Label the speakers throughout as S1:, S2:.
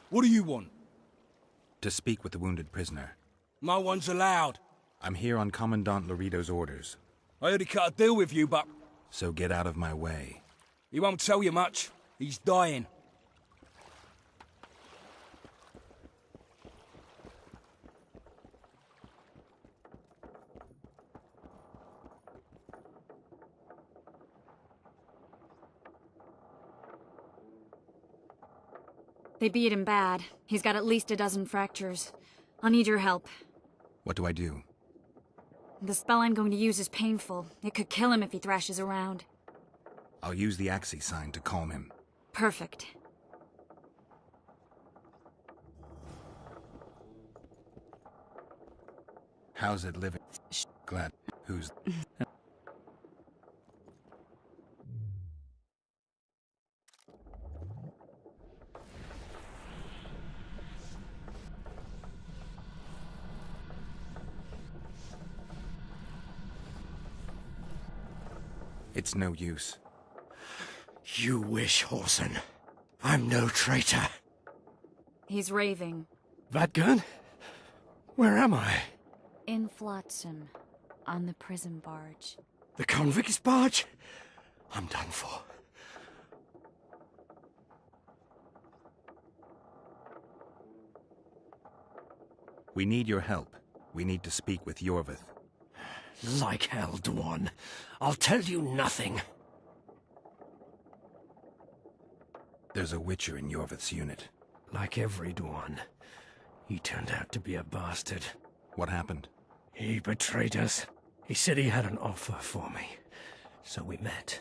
S1: What do you want?
S2: To speak with the wounded prisoner.
S1: No one's allowed.
S2: I'm here on Commandant Laredo's orders.
S1: I heard he cut a deal with you, but
S2: So get out of my way.
S1: he won't tell you much. He's dying.
S3: They beat him bad. He's got at least a dozen fractures. I'll need your help.
S2: What do I do?
S3: The spell I'm going to use is painful. It could kill him if he thrashes around.
S2: I'll use the Axii sign to calm him.
S3: Perfect.
S2: How's it living? Glad. Who's... It's no use.
S4: You wish, Whoreson. I'm no traitor.
S3: He's raving.
S4: Vadgun? Where am I?
S3: In Flotsam. On the prison barge.
S4: The convict's barge? I'm done for.
S2: We need your help. We need to speak with Iorveth.
S4: Like hell, Dwan. I'll tell you nothing.
S2: There's a Witcher in Iorveth's unit.
S4: Like every Dwan, he turned out to be a bastard.
S2: What happened?
S4: He betrayed us. He said he had an offer for me. So we met,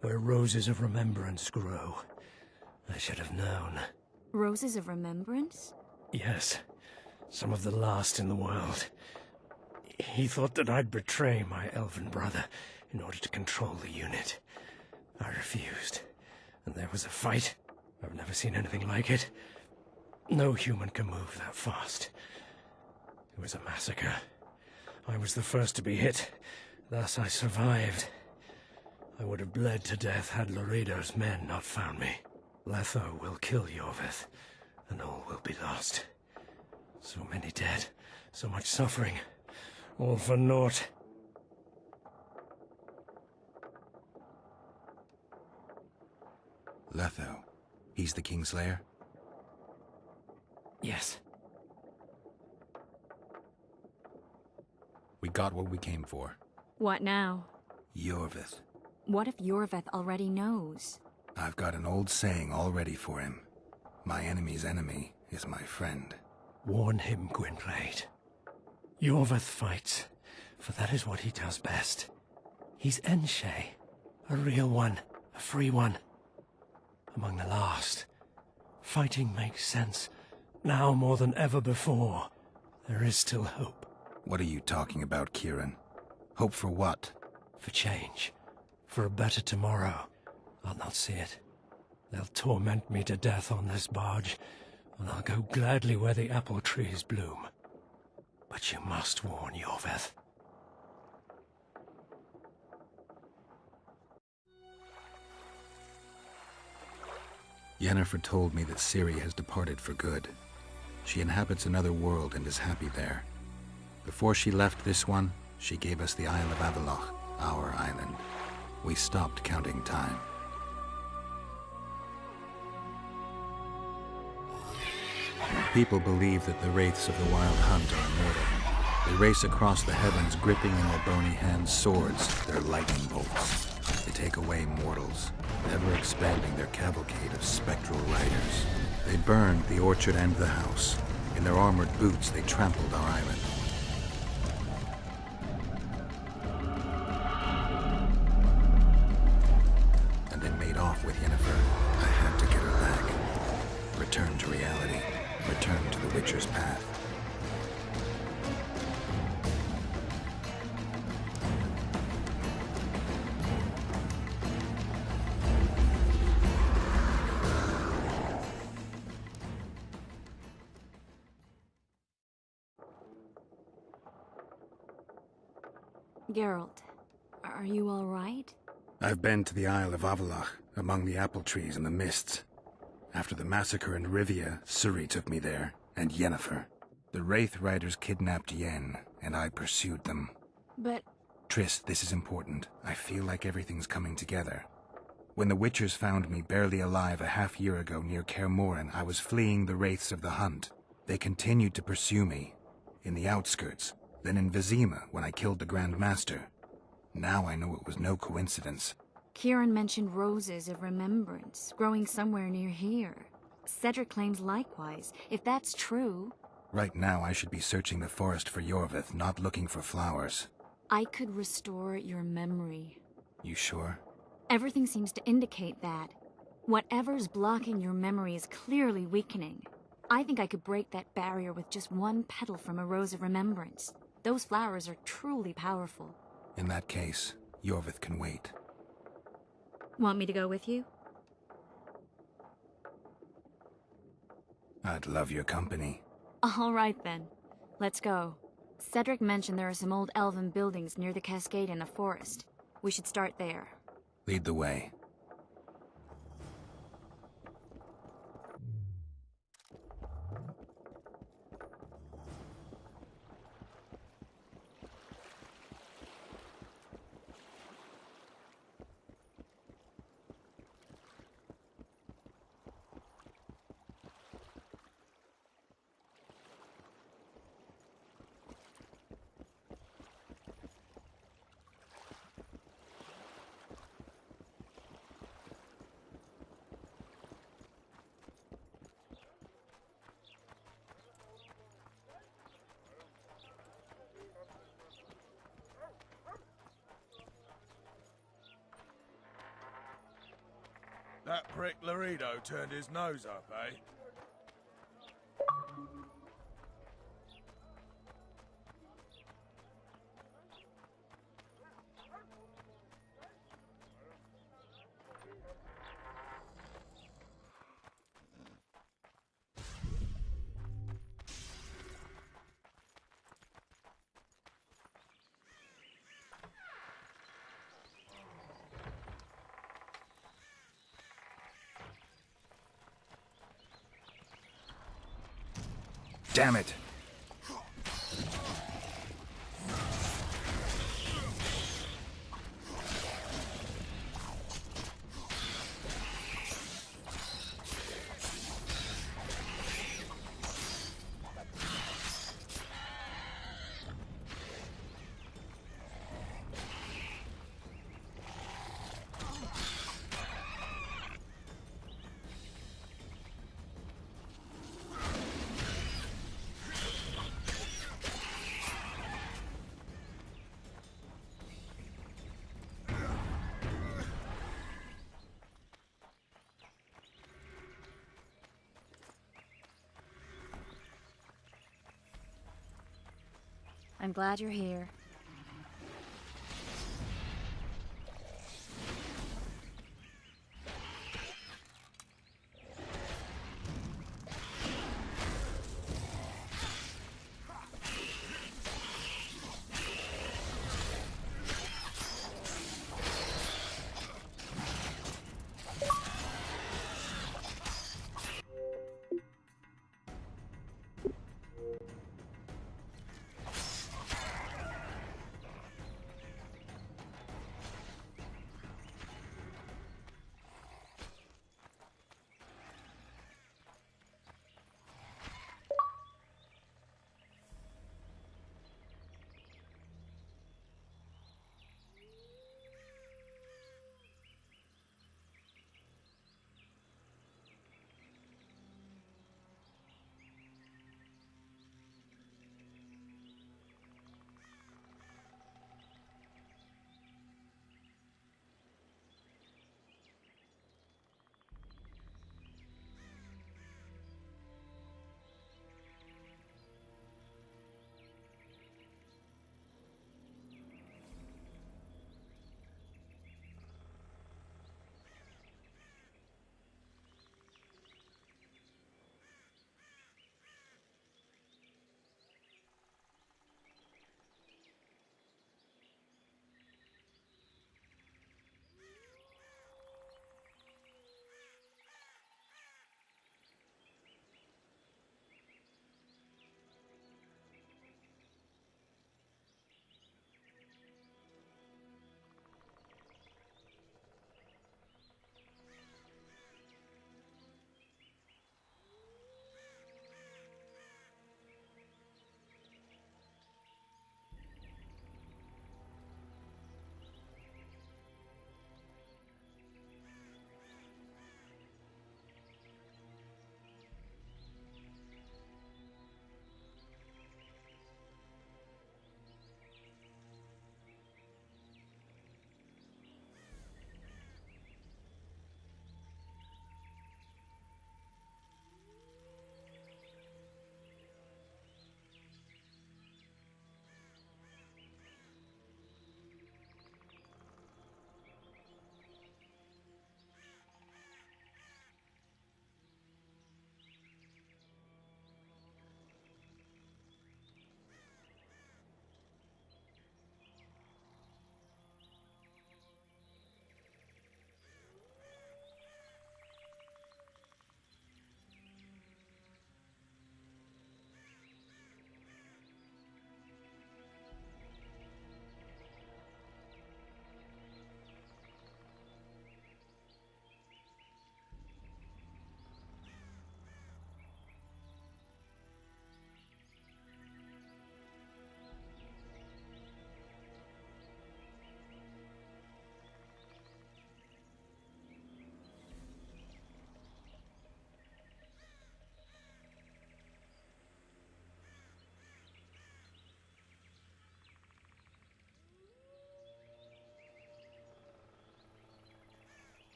S4: where roses of remembrance grow. I should have known.
S3: Roses of Remembrance?
S4: Yes, some of the last in the world. He thought that I'd betray my elven brother in order to control the unit. I refused, and there was a fight. I've never seen anything like it. No human can move that fast. It was a massacre. I was the first to be hit, thus I survived. I would have bled to death had Laredo's men not found me. Letho will kill Iorveth, and all will be lost. So many dead, so much suffering. All for naught.
S2: Letho. He's the Kingslayer?
S4: Yes.
S2: We got what we came for.
S3: What now?
S2: Iorveth.
S3: What if Iorveth already knows?
S2: I've got an old saying all ready for him. My enemy's enemy is my friend.
S4: Warn him, Gwynplaine. Iorveth fights, for that is what he does best. He's Enshe, a real one, a free one. Among the last. Fighting makes sense. Now more than ever before, there is still hope.
S2: What are you talking about, Kieran? Hope for what?
S4: For change. For a better tomorrow. I'll not see it. They'll torment me to death on this barge, and I'll go gladly where the apple trees bloom. But you must warn Iorveth.
S2: Yennefer told me that Ciri has departed for good. She inhabits another world and is happy there. Before she left this one, she gave us the Isle of Avallac'h, our island. We stopped counting time. People believe that the wraiths of the Wild Hunt are immortal. They race across the heavens, gripping in their bony hands swords, their lightning bolts. They take away mortals, ever expanding their cavalcade of spectral riders. They burned the orchard and the house. In their armored boots, they trampled our island. And then made off with Yennefer. I had to get her back. Return to reality. Return to the Witcher's path.
S3: Geralt, are you all right?
S2: I've been to the Isle of Avallac'h, among the apple trees and the mists. After the massacre in Rivia, Suri took me there, and Yennefer. The Wraith Riders kidnapped Yen, and I pursued them.
S3: But
S2: Triss, this is important. I feel like everything's coming together. When the Witchers found me barely alive a half-year ago near Kaer Morhen, I was fleeing the Wraiths of the Hunt. They continued to pursue me, in the outskirts, then in Vizima when I killed the Grand Master. Now I know it was no coincidence.
S3: Kieran mentioned roses of remembrance growing somewhere near here. Cedric claims likewise. If that's true...
S2: Right now I should be searching the forest for Yorvith, not looking for flowers.
S3: I could restore your memory.
S2: You sure?
S3: Everything seems to indicate that. Whatever's blocking your memory is clearly weakening. I think I could break that barrier with just one petal from a rose of remembrance. Those flowers are truly powerful.
S2: In that case, Yorvith can wait.
S3: Want me to go with you?
S2: I'd love your company.
S3: All right then. Let's go. Cedric mentioned there are some old elven buildings near the cascade in the forest. We should start there.
S2: Lead the way.
S5: That prick Laredo turned his nose up, eh?
S2: Damn it!
S3: I'm glad you're here.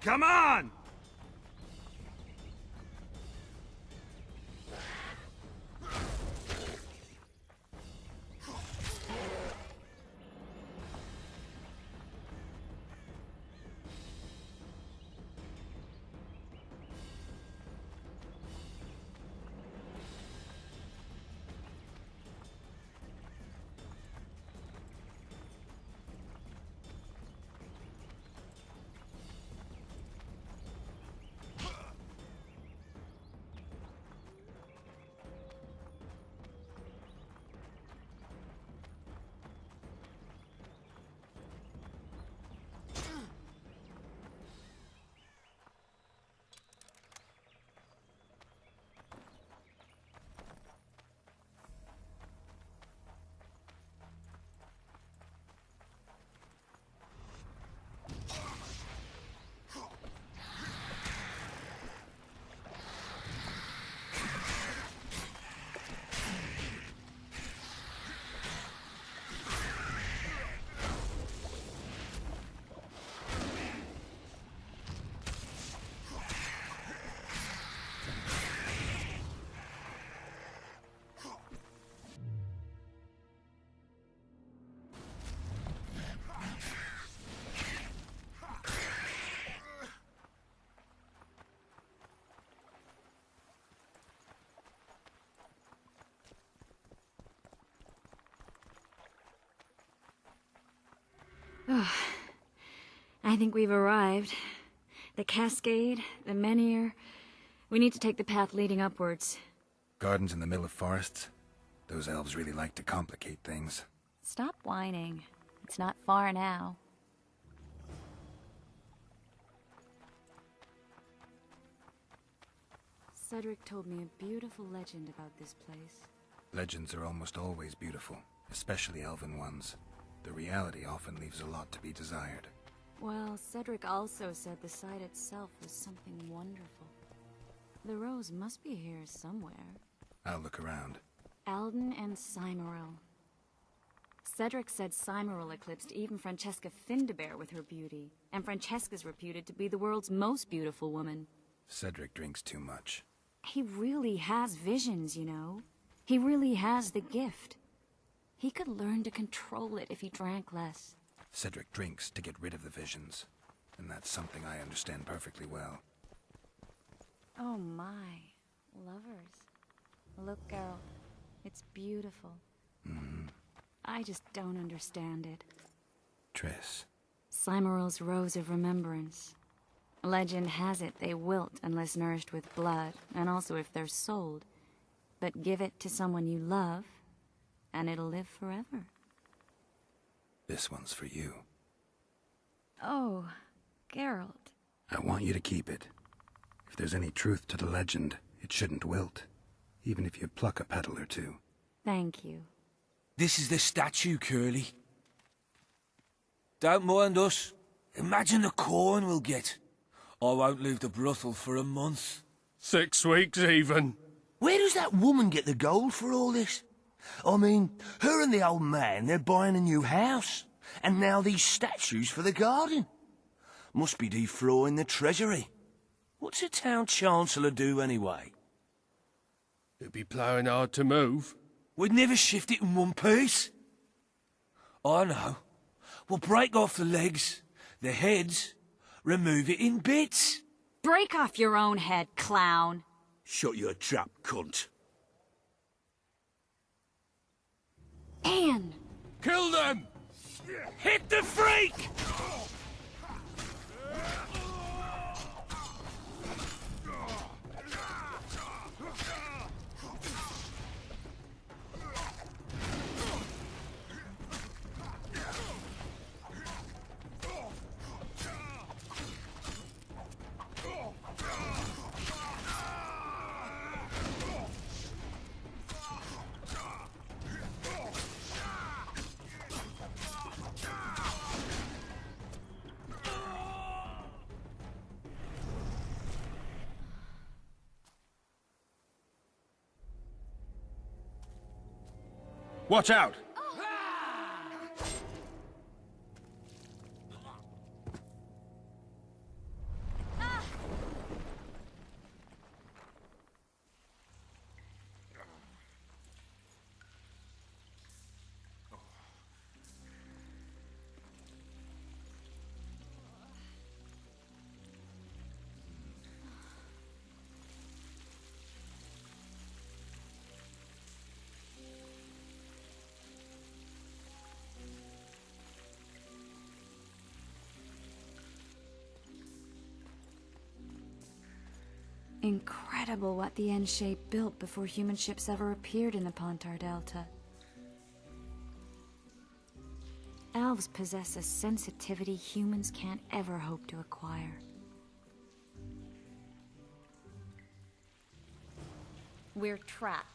S5: Come on!
S3: I think we've arrived. The cascade, the menhir. We need to take the path leading upwards.
S2: Gardens in the middle of forests? Those elves really like to complicate things.
S3: Stop whining. It's not far now. Cedric told me a beautiful legend about this place.
S2: Legends are almost always beautiful, especially elven ones. The reality often leaves a lot to be desired.
S3: Well, Cedric also said the site itself was something wonderful. The rose must be here somewhere.
S2: I'll look around.
S3: Alden and Cymoril. Cedric said Cymoril eclipsed even Francesca Findabair with her beauty, and Francesca's reputed to be the world's most beautiful woman.
S2: Cedric drinks too much.
S3: He really has visions, you know. He really has the gift. He could learn to control it if he drank less.
S2: Cedric drinks to get rid of the visions, and that's something I understand perfectly well.
S3: Oh my, lovers. Look, Geralt, it's beautiful. I just don't understand it.
S2: Triss.
S3: Cymoril's Rose of Remembrance. Legend has it they wilt unless nourished with blood, and also if they're sold. But give it to someone you love, and it'll live forever.
S2: This one's for you.
S3: Oh, Geralt.
S2: I want you to keep it. If there's any truth to the legend, it shouldn't wilt, even if you pluck a petal or two.
S3: Thank you.
S1: This is the statue, Curly. Don't mind us. Imagine the corn we'll get. I won't leave the brothel for a month.
S4: 6 weeks even.
S6: Where does that woman get the gold for all this? I mean, her and the old man, they're buying a new house. And now these statues for the garden. Must be defraying the treasury. What's a town chancellor do anyway?
S4: It'd be ploughing hard to move.
S1: We'd never shift it in one piece. I know. We'll break off the legs, the heads, remove it in bits.
S3: Break off your own head, clown.
S6: Shut your trap, cunt.
S3: Anne!
S1: Kill them! Hit the freak!
S4: Watch out!
S3: Incredible what the N-shape built before human ships ever appeared in the Pontar Delta. Elves possess a sensitivity humans can't ever hope to acquire. We're trapped.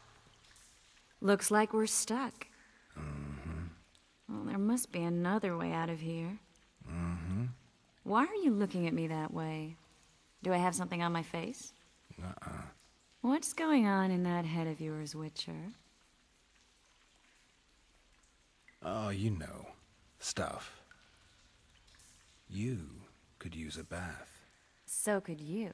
S3: Looks like we're stuck. Well, there must be another way out of here. Why are you looking at me that way? Do I have something on my face? What's going on in that head of yours, Witcher?
S2: Oh, you know. Stuff. You could use a bath.
S3: So could you.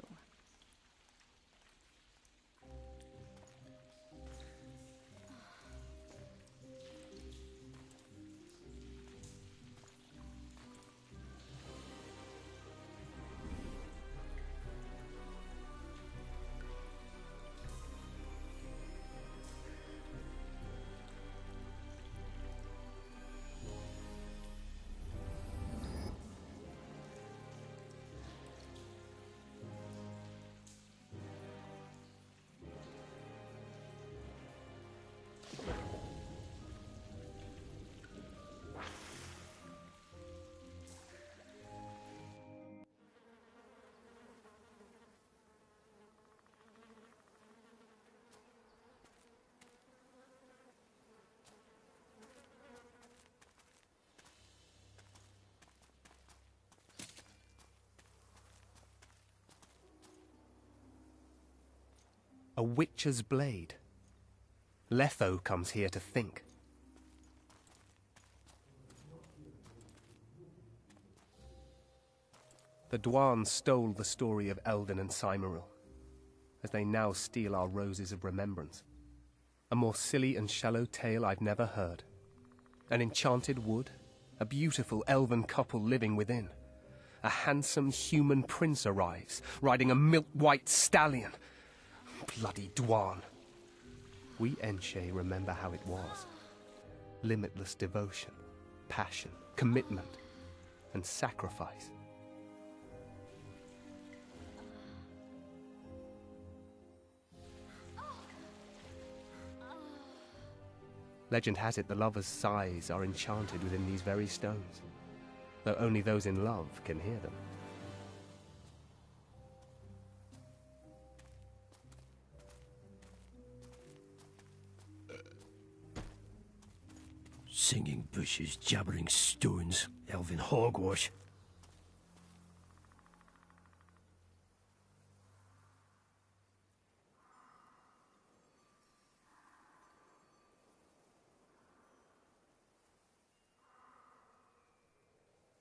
S7: A witcher's blade. Letho comes here to think. The Dwan stole the story of Eldon and Cymoril, as they now steal our roses of remembrance. A more silly and shallow tale I've never heard. An enchanted wood, a beautiful elven couple living within. A handsome human prince arrives, riding a milk-white stallion. Bloody Dwan. We Enshe remember how it was. Limitless devotion, passion, commitment, and sacrifice. Legend has it the lovers' sighs are enchanted within these very stones, though only those in love can hear them.
S4: Singing bushes, jabbering stones, elven hogwash.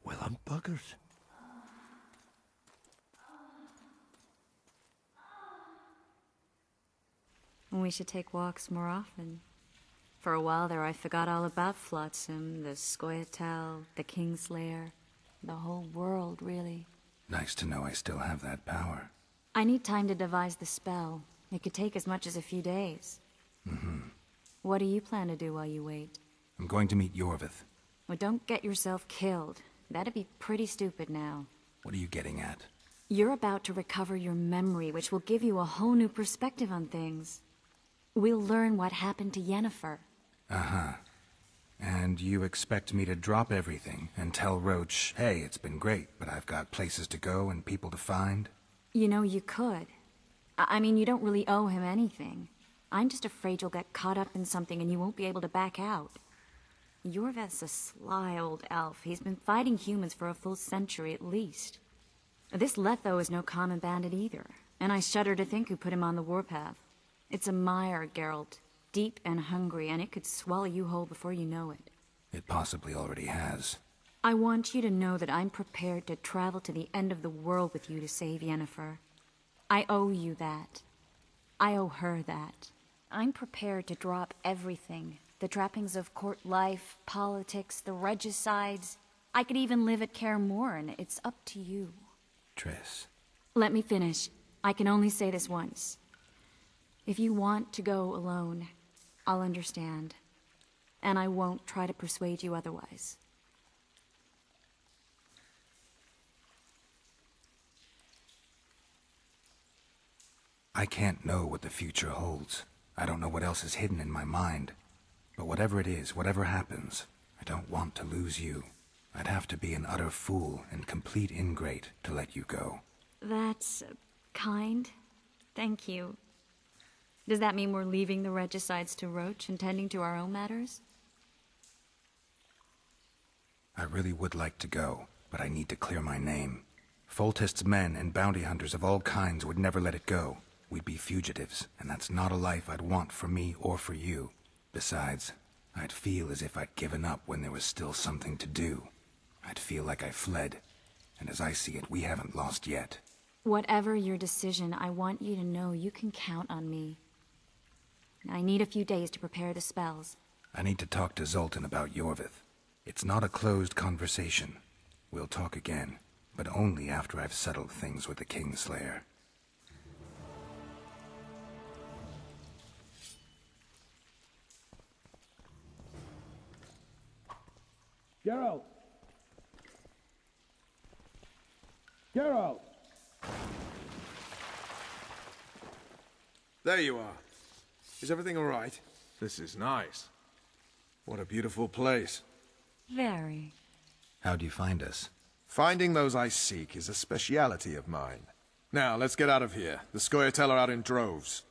S4: Well, I'm buggers.
S3: We should take walks more often. For a while there, I forgot all about Flotsam, the Scoia'tael, the Kingslayer, the whole world, really.
S2: Nice to know I still have that power.
S3: I need time to devise the spell. It could take as much as a few days. What do you plan to do while you wait?
S2: I'm going to meet Yorvith.
S3: Well, don't get yourself killed. That'd be pretty stupid now.
S2: What are you getting at?
S3: You're about to recover your memory, which will give you a whole new perspective on things. We'll learn what happened to Yennefer.
S2: And you expect me to drop everything and tell Roach, hey, it's been great, but I've got places to go and people to find?
S3: You know, you could. I mean, you don't really owe him anything. I'm just afraid you'll get caught up in something and you won't be able to back out. Yorvith's a sly old elf. He's been fighting humans for a full century at least. This Letho is no common bandit either, and I shudder to think who put him on the warpath. It's a mire, Geralt. Deep and hungry, and it could swallow you whole before you know it.
S2: It possibly already has.
S3: I want you to know that I'm prepared to travel to the end of the world with you to save Yennefer. I owe you that. I owe her that. I'm prepared to drop everything. The trappings of court life, politics, the regicides. I could even live at Kaer Morhen. It's up to you.
S2: Triss.
S3: Let me finish. I can only say this once. If you want to go alone, I'll understand. And I won't try to persuade you otherwise.
S2: I can't know what the future holds. I don't know what else is hidden in my mind. But whatever it is, whatever happens, I don't want to lose you. I'd have to be an utter fool and complete ingrate to let you go.
S3: That's kind. Thank you. Does that mean we're leaving the regicides to Roach and tending to our own matters?
S2: I really would like to go, but I need to clear my name. Foltest's men and bounty hunters of all kinds would never let it go. We'd be fugitives, and that's not a life I'd want for me or for you. Besides, I'd feel as if I'd given up when there was still something to do. I'd feel like I fled, and as I see it, we haven't lost yet.
S3: Whatever your decision, I want you to know you can count on me. I need a few days to prepare the spells.
S2: I need to talk to Zoltan about Yorvith. It's not a closed conversation. We'll talk again, but only after I've settled things with the Kingslayer.
S5: Geralt! Geralt!
S8: There you are. Is everything all right?
S5: This is nice.
S8: What a beautiful place.
S3: Very.
S2: How'd you find us?
S8: Finding those I seek is a speciality of mine. Now, let's get out of here. The Scoia'tael are out in droves.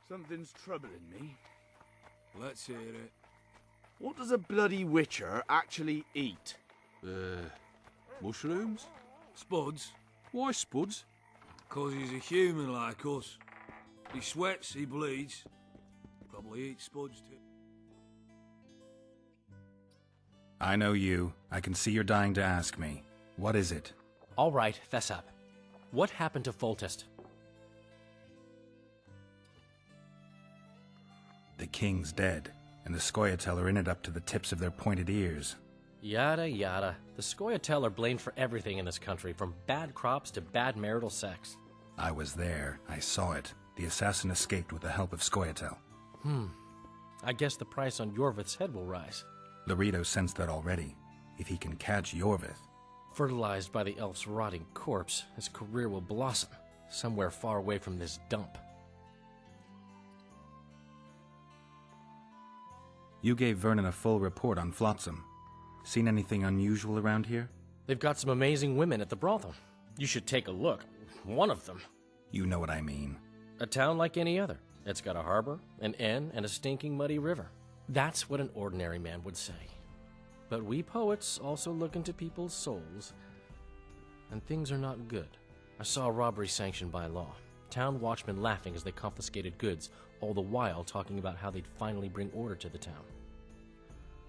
S5: Something's troubling me.
S1: Let's hear it.
S5: What does a bloody witcher actually eat?
S8: Mushrooms?
S1: Spuds?
S8: Why spuds?
S1: 'Cause he's a human like us. He sweats, he bleeds. Probably eats spuds too.
S2: I know you. I can see you're dying to ask me. What is it?
S9: All right, fess up. What happened to Foltest?
S2: The king's dead, and the Scoia'tael are in it up to the tips of their pointed ears.
S9: Yada yada. The Scoia'tael are blamed for everything in this country, from bad crops to bad marital sex.
S2: I was there. I saw it. The assassin escaped with the help of Scoia'tael.
S9: I guess the price on Yorvith's head will rise.
S2: Loredo sensed that already. If he can catch Yorvith,
S9: Fertilized by the elf's rotting corpse, his career will blossom, somewhere far away from this dump.
S2: You gave Vernon a full report on Flotsam. Seen anything unusual around here?
S9: They've got some amazing women at the brothel. You should take a look. One of them.
S2: You know what I mean.
S9: A town like any other. It's got a harbor, an inn, and a stinking muddy river. That's what an ordinary man would say. But we poets also look into people's souls, and things are not good. I saw a robbery sanctioned by law. Town watchmen laughing as they confiscated goods, all the while talking about how they'd finally bring order to the town.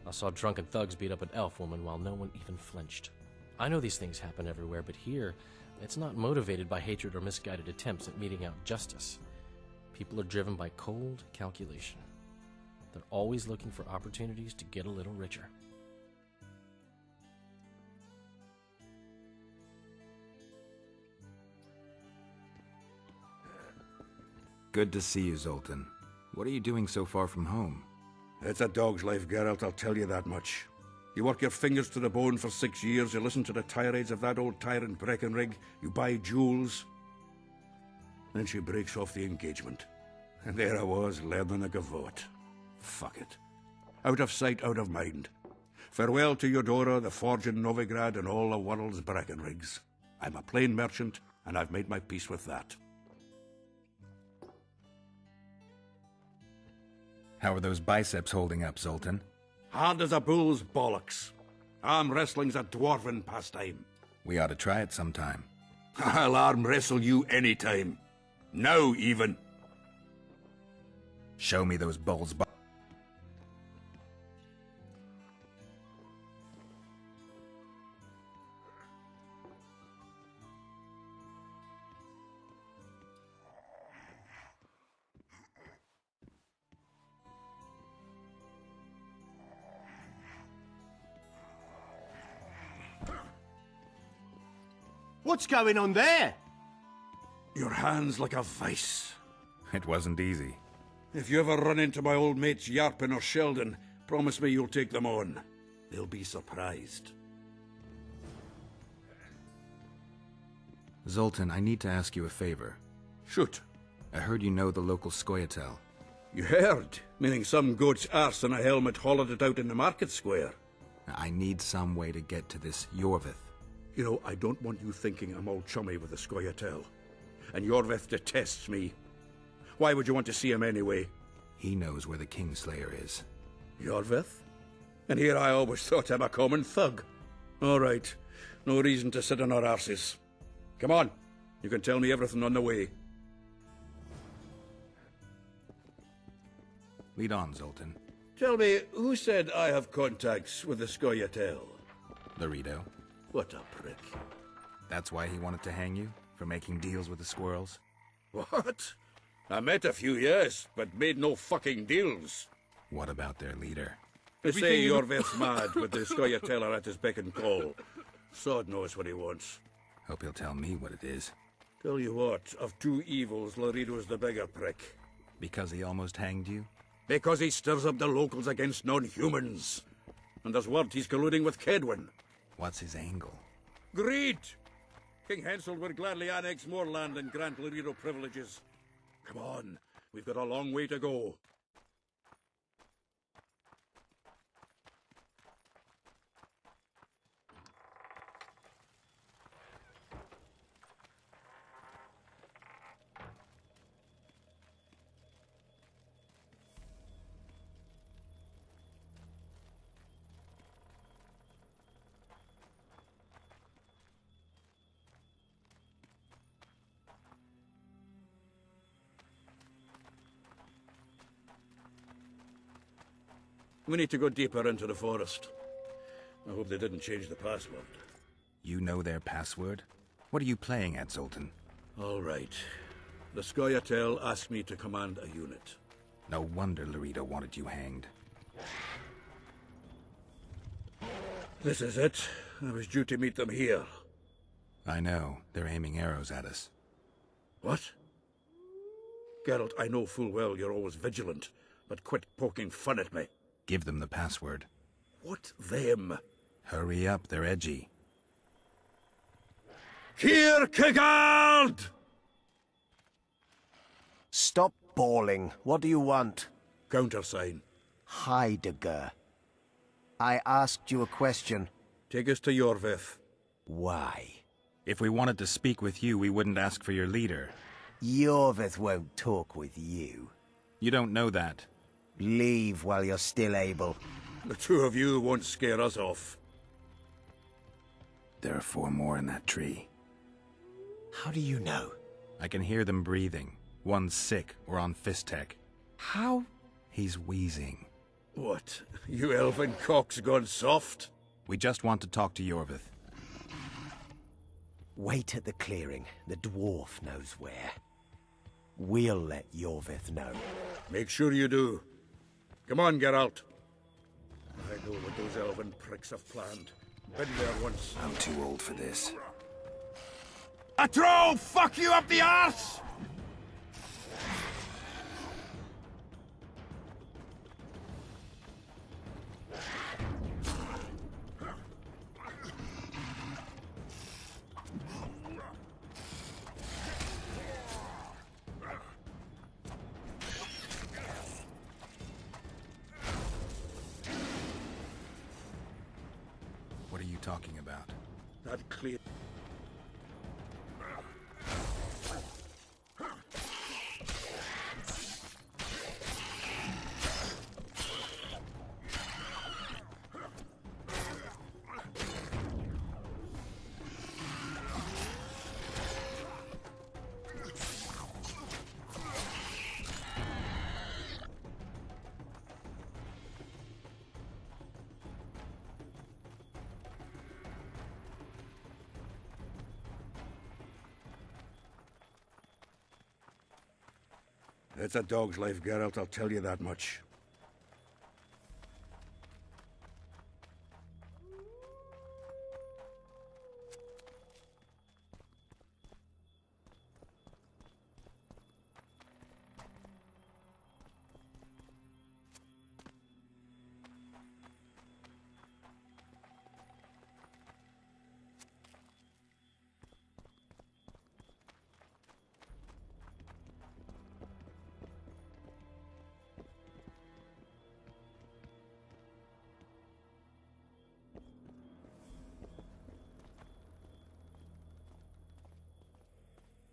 S9: I saw drunken thugs beat up an elf woman while no one even flinched. I know these things happen everywhere, but here, it's not motivated by hatred or misguided attempts at meting out justice. People are driven by cold calculation. They're always looking for opportunities to get a little richer.
S2: Good to see you, Zoltan. What are you doing so far from home?
S10: It's a dog's life, Geralt, I'll tell you that much. You work your fingers to the bone for 6 years, you listen to the tirades of that old tyrant Breckenrig, you buy jewels. Then she breaks off the engagement. And there I was, learning a gavotte. Fuck it. Out of sight, out of mind. Farewell to Eudora, the forge in Novigrad, and all the world's Breckenrigs. I'm a plain merchant, and I've made my peace with that.
S2: How are those biceps holding up, Zoltan?
S10: Hard as a bull's bollocks. Arm wrestling's a dwarven pastime.
S2: We ought to try it sometime.
S10: I'll arm wrestle you anytime. Now, even.
S2: Show me those bulls.
S5: What's going on there?
S10: Your hand's like a vice.
S2: It wasn't easy.
S10: If you ever run into my old mates Yarpin or Sheldon, promise me you'll take them on. They'll be surprised.
S2: Zoltan, I need to ask you a favor.
S10: Shoot.
S2: I heard you know the local Scoia'tael.
S10: You heard? Meaning some goat's arse in a helmet hollowed it out in the market square.
S2: I need some way to get to this Yorvith.
S10: You know, I don't want you thinking I'm all chummy with the Scoia'tael. And Yorvith detests me. Why would you want to see him anyway?
S2: He knows where the Kingslayer is.
S10: Yorvith? And here I always thought him a common thug. All right. No reason to sit on our arses. Come on. You can tell me everything on the way.
S2: Lead on, Zoltan.
S10: Tell me, who said I have contacts with the Scoia'tael?
S2: Loredo.
S10: What a prick.
S2: That's why he wanted to hang you? For making deals with the squirrels?
S10: What? I met a few, yes, but made no fucking deals.
S2: What about their leader?
S10: They say Yorvith's mad, with the Scoia'tael at his beck and call. Sod knows what he wants.
S2: Hope he'll tell me what it is.
S10: Tell you what, of two evils, Loredo's the bigger prick.
S2: Because he almost hanged you?
S10: Because he stirs up the locals against non-humans. And there's word he's colluding with Kedwin.
S2: What's his angle?
S10: Greed! King Hensel would gladly annex more land and grant Loredo privileges. Come on, we've got a long way to go. We need to go deeper into the forest. I hope they didn't change the password.
S2: You know their password? What are you playing at, Zoltan?
S10: All right. The Scoia'tael asked me to command a unit.
S2: No wonder Loredo wanted you hanged.
S10: This is it. I was due to meet them here.
S2: I know. They're aiming arrows at us.
S10: What? Geralt, I know full well you're always vigilant, but quit poking fun at me.
S2: Give them the password.
S10: What them?
S2: Hurry up, they're edgy.
S10: Kierkegaard!
S11: Stop bawling. What do you want?
S10: Countersign.
S11: Heidegger. I asked you a question.
S10: Take us to Yorvith.
S11: Why?
S2: If we wanted to speak with you, we wouldn't ask for your leader.
S11: Yorvith won't talk with you.
S2: You don't know that.
S11: Leave while you're still able.
S10: The two of you won't scare us off.
S2: There are 4 more in that tree.
S11: How do you know?
S2: I can hear them breathing. One's sick or on Fistek.
S11: How?
S2: He's wheezing.
S10: What? You elven cock's gone soft?
S2: We just want to talk to Yorvith.
S11: Wait at the clearing. The dwarf knows where. We'll let Yorvith know.
S10: Make sure you do. Come on, Geralt. I know what those elven pricks have planned. Been there once.
S2: I'm too old for this.
S10: A troll! Fuck you up the arse!
S2: What are you talking about?
S10: That clear. It's a dog's life, Geralt, I'll tell you that much.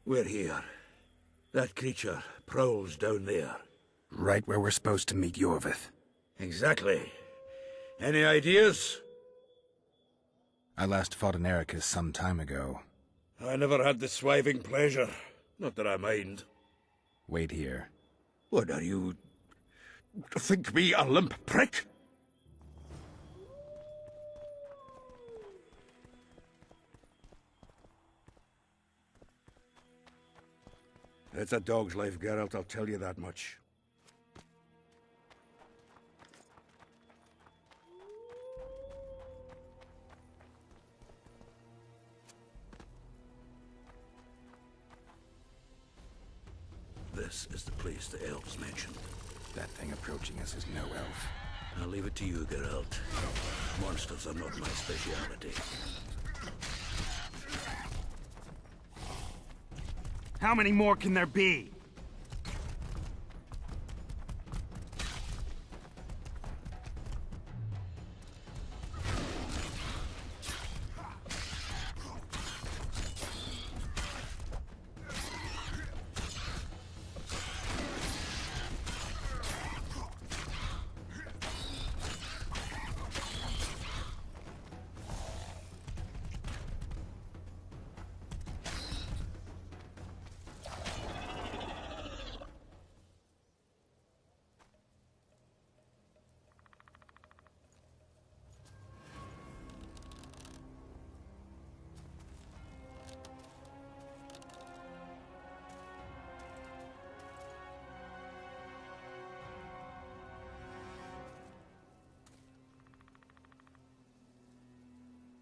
S10: We're here. That creature prowls down there.
S2: Right where we're supposed to meet Yorvith.
S10: Exactly. Any ideas?
S2: I last fought an Ericus some time ago.
S10: I never had the swiving pleasure. Not that I mind.
S2: Wait here.
S10: What are you... think me a limp prick? It's a dog's life, Geralt, I'll tell you that much. This is the place the elves mentioned.
S2: That thing approaching us is no elf.
S10: I'll leave it to you, Geralt. Monsters are not my speciality.
S12: How many more can there be?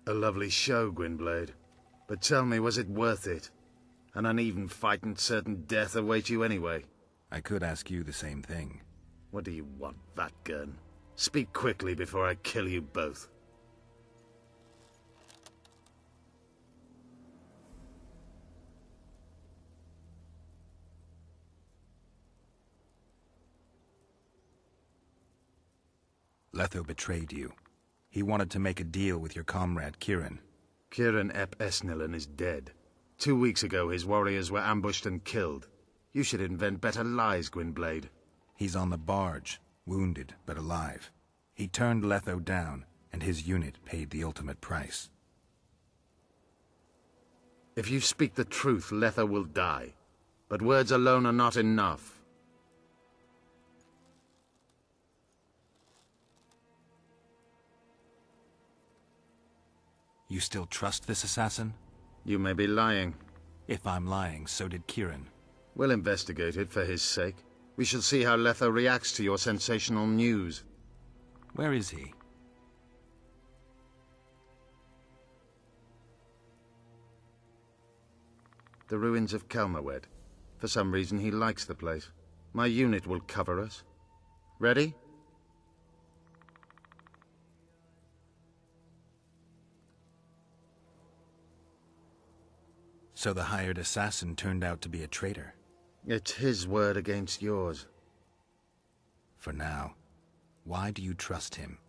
S13: A lovely show, Gwynblade. But tell me, was it worth it? An uneven fight and certain death await you anyway.
S2: I could ask you the same thing.
S13: What do you want, Vatgern? Speak quickly before I kill you both.
S2: Letho betrayed you. He wanted to make a deal with your comrade, Kieran.
S13: Kieran Ep Esnilin is dead. 2 weeks ago, his warriors were ambushed and killed. You should invent better lies, Gwynblade.
S2: He's on the barge, wounded but alive. He turned Letho down, and his unit paid the ultimate price.
S13: If you speak the truth, Letho will die. But words alone are not enough.
S2: You still trust this assassin?
S13: You may be lying.
S2: If I'm lying, so did Kieran.
S13: We'll investigate it for his sake. We shall see how Letho reacts to your sensational news.
S2: Where is he?
S13: The ruins of Kelmawed. For some reason, he likes the place. My unit will cover us. Ready?
S2: So the hired assassin turned out to be a traitor.
S13: It's his word against yours.
S2: For now. Why do you trust him?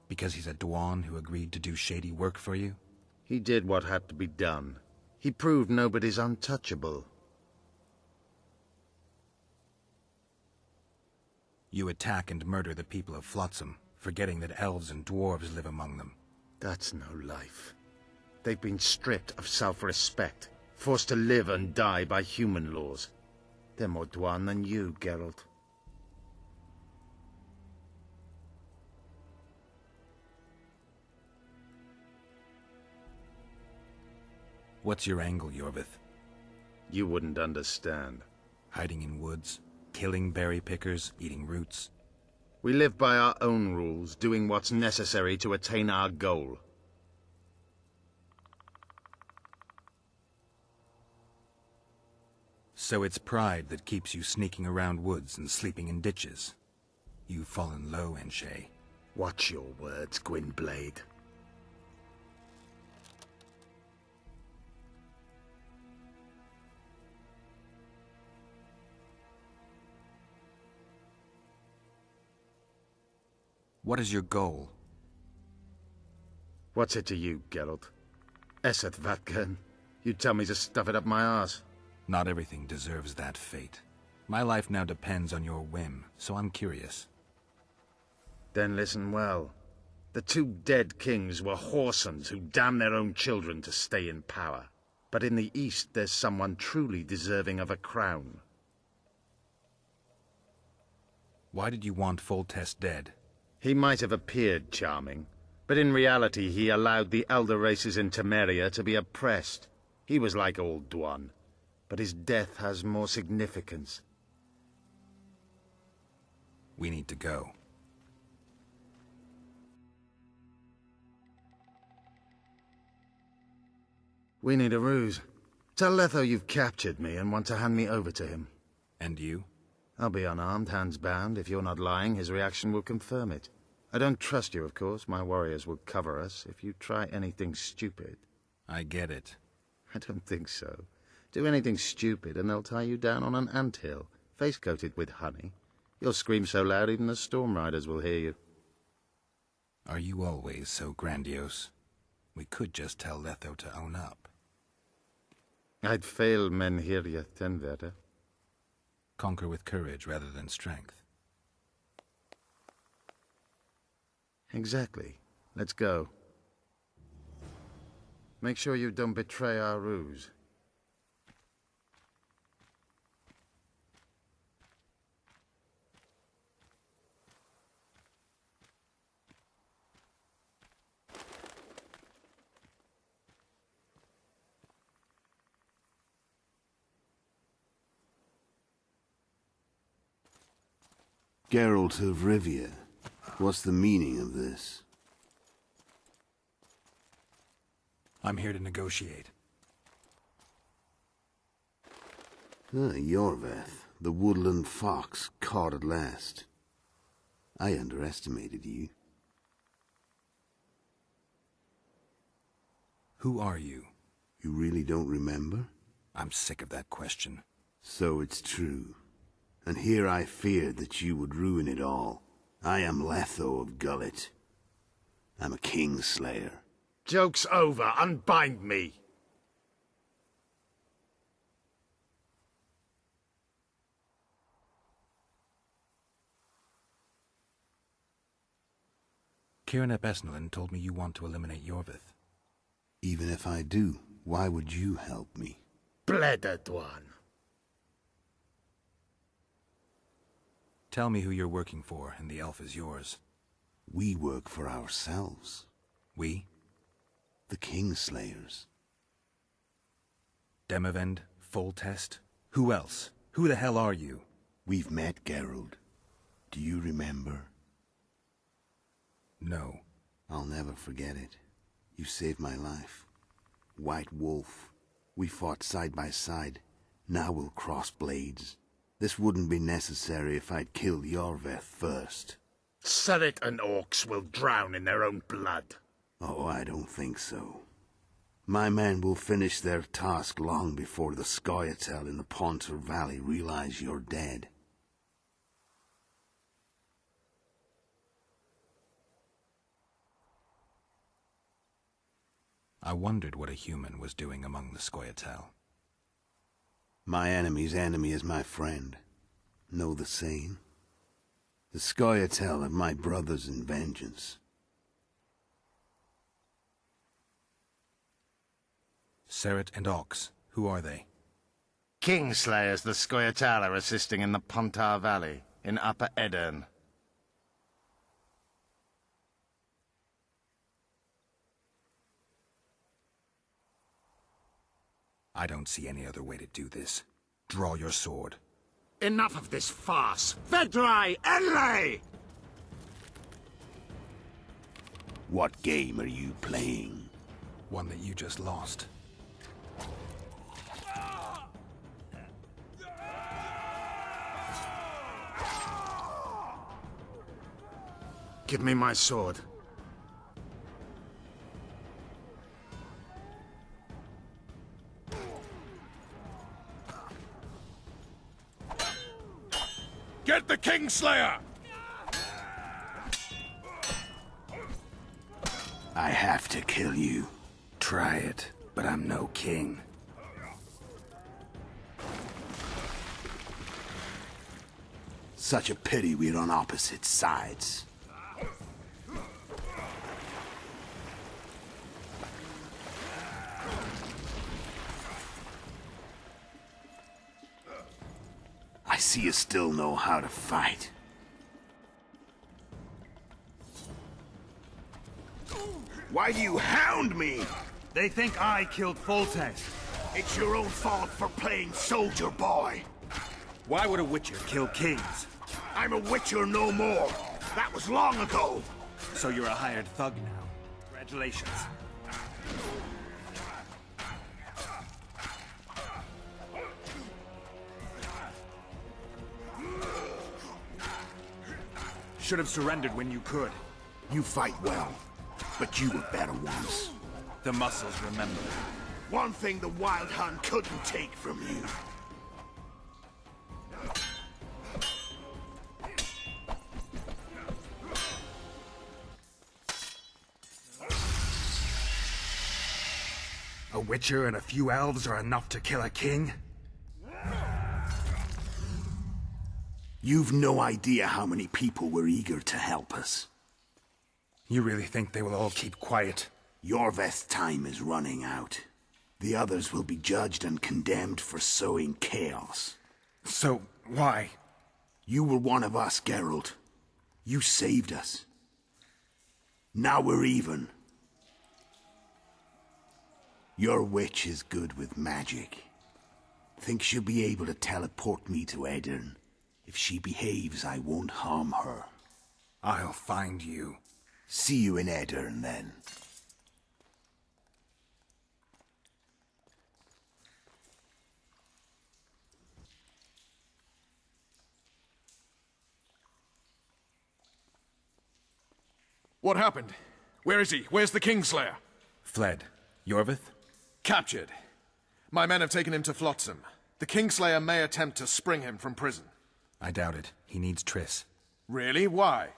S2: Because he's a Dwan who agreed to do shady work for you?
S13: He did what had to be done. He proved nobody's untouchable.
S2: You attack and murder the people of Flotsam, forgetting that elves and dwarves live among them.
S13: That's no life. They've been stripped of self-respect, forced to live and die by human laws. They're more Dwan than you, Geralt.
S2: What's your angle, Yorvith?
S13: You wouldn't understand.
S2: Hiding in woods, killing berry pickers, eating roots.
S13: We live by our own rules, doing what's necessary to attain our goal.
S2: So it's pride that keeps you sneaking around woods and sleeping in ditches. You've fallen low, Enshay.
S13: Watch your words, Gwynblade.
S2: What is your goal?
S13: What's it to you, Geralt? Eseth Vatgern. You tell me to stuff it up my arse.
S2: Not everything deserves that fate. My life now depends on your whim, so I'm curious.
S13: Then listen well. The 2 dead kings were whoresons who damned their own children to stay in power. But in the East, there's someone truly deserving of a crown.
S2: Why did you want Foltest dead?
S13: He might have appeared charming, but in reality he allowed the elder races in Temeria to be oppressed. He was like old Dwan, but his death has more significance.
S2: We need to go.
S13: We need a ruse. Tell Letho you've captured me and want to hand me over to him.
S2: And you?
S13: I'll be unarmed, hands bound. If you're not lying, his reaction will confirm it. I don't trust you, of course. My warriors will cover us if you try anything stupid.
S2: I get it.
S13: I don't think so. Do anything stupid and they'll tie you down on an anthill, face-coated with honey. You'll scream so loud even the Storm Riders will hear you.
S2: Are you always so grandiose? We could just tell Letho to own up.
S13: I'd fail Menhirya Tenverda.
S2: Conquer with courage rather than strength.
S13: Exactly. Let's go. Make sure you don't betray our ruse.
S14: Geralt of Rivia, what's the meaning of this?
S2: I'm here to negotiate.
S14: Yorveth, the woodland fox, caught at last. I underestimated you.
S2: Who are you?
S14: You really don't remember?
S2: I'm sick of that question.
S14: So it's true. And here I feared that you would ruin it all. I am Letho of Gullet. I'm a Kingslayer.
S13: Joke's over. Unbind me.
S2: Kieran ap Esnalin told me you want to eliminate Yorvith.
S14: Even if I do, why would you help me?
S13: Bledded one.
S2: Tell me who you're working for, and the elf is yours.
S14: We work for ourselves.
S2: We?
S14: The Kingslayers.
S2: Demavend? Foltest? Who else? Who the hell are you?
S14: We've met, Geralt. Do you remember?
S2: No.
S14: I'll never forget it. You saved my life. White Wolf. We fought side by side. Now we'll cross blades. This wouldn't be necessary if I'd killed Yorvith first.
S13: Surrit and orcs will drown in their own blood.
S14: Oh, I don't think so. My men will finish their task long before the Scoia'tael in the Pontar Valley realize you're dead.
S2: I wondered what a human was doing among the Scoia'tael.
S14: My enemy's enemy is my friend. Know the saying? The Scoia'tael are my brothers in vengeance.
S2: Surrit and Ox, who are they?
S13: Kingslayers the Scoia'tael are assisting in the Pontar Valley, in Upper Edirn.
S2: I don't see any other way to do this. Draw your sword.
S13: Enough of this farce! Vedrai Enlay!
S14: What game are you playing?
S2: One that you just lost.
S13: Give me my sword.
S8: Get the Kingslayer!
S14: I have to kill you. Try it, but I'm no king. Such a pity we're on opposite sides. I see you still know how to fight. Why do you hound me?
S12: They think I killed Foltest.
S14: It's your own fault for playing soldier boy.
S12: Why would a witcher kill kings?
S14: I'm a witcher no more. That was long ago.
S12: So you're a hired thug now. Congratulations. Should have surrendered when you could.
S14: You fight well, but you were better once.
S12: The muscles remember.
S14: One thing the Wild Hunt couldn't take from you.
S12: A witcher and a few elves are enough to kill a king?
S14: You've no idea how many people were eager to help us.
S12: You really think they will all keep quiet?
S14: Yorveth's time is running out. The others will be judged and condemned for sowing chaos.
S12: So, why?
S14: You were one of us, Geralt. You saved us. Now we're even. Your witch is good with magic. Think she'll be able to teleport me to Edirn. If she behaves, I won't harm her.
S12: I'll find you.
S14: See you in Edirn, then.
S8: What happened? Where is he? Where's the Kingslayer?
S2: Fled. Yorvith?
S8: Captured. My men have taken him to Flotsam. The Kingslayer may attempt to spring him from prison.
S2: I doubt it. He needs Triss.
S8: Really? Why?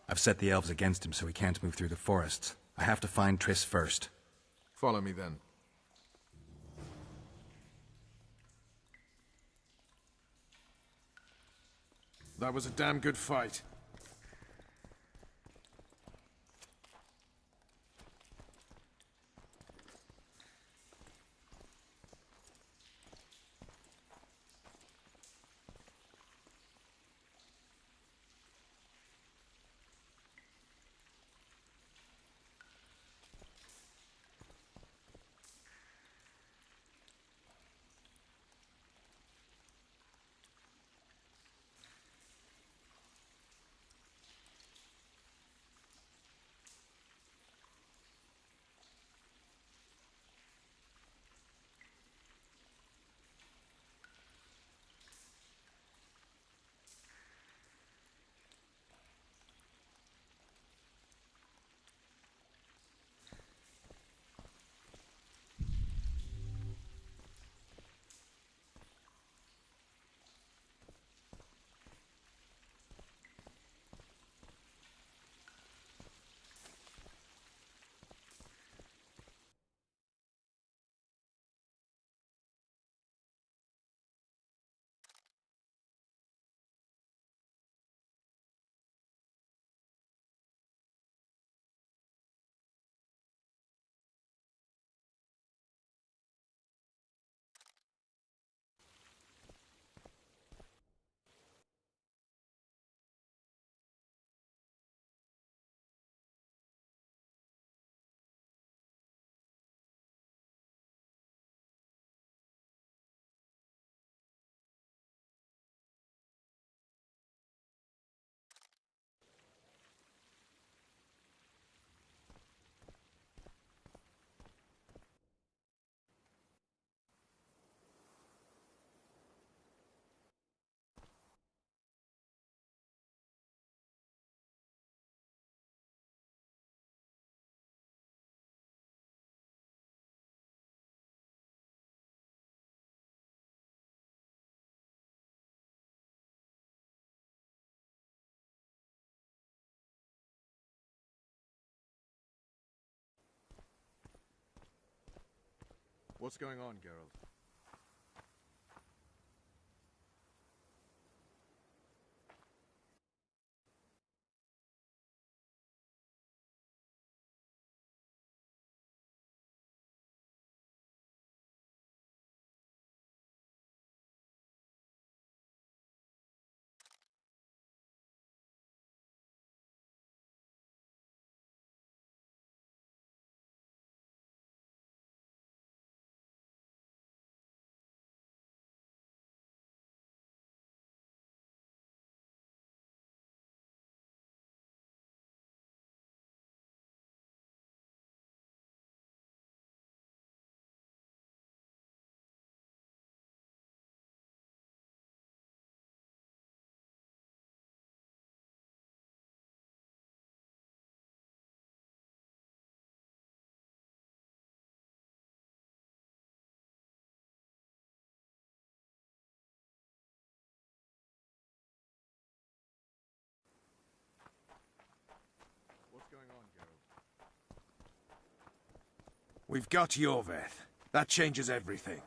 S2: I've set the elves against him so he can't move through the forests. I have to find Triss first.
S8: Follow me then. That was a damn good fight. What's going on, Geralt? What's going on, Geralt?
S6: We've got Yorveth. That changes everything.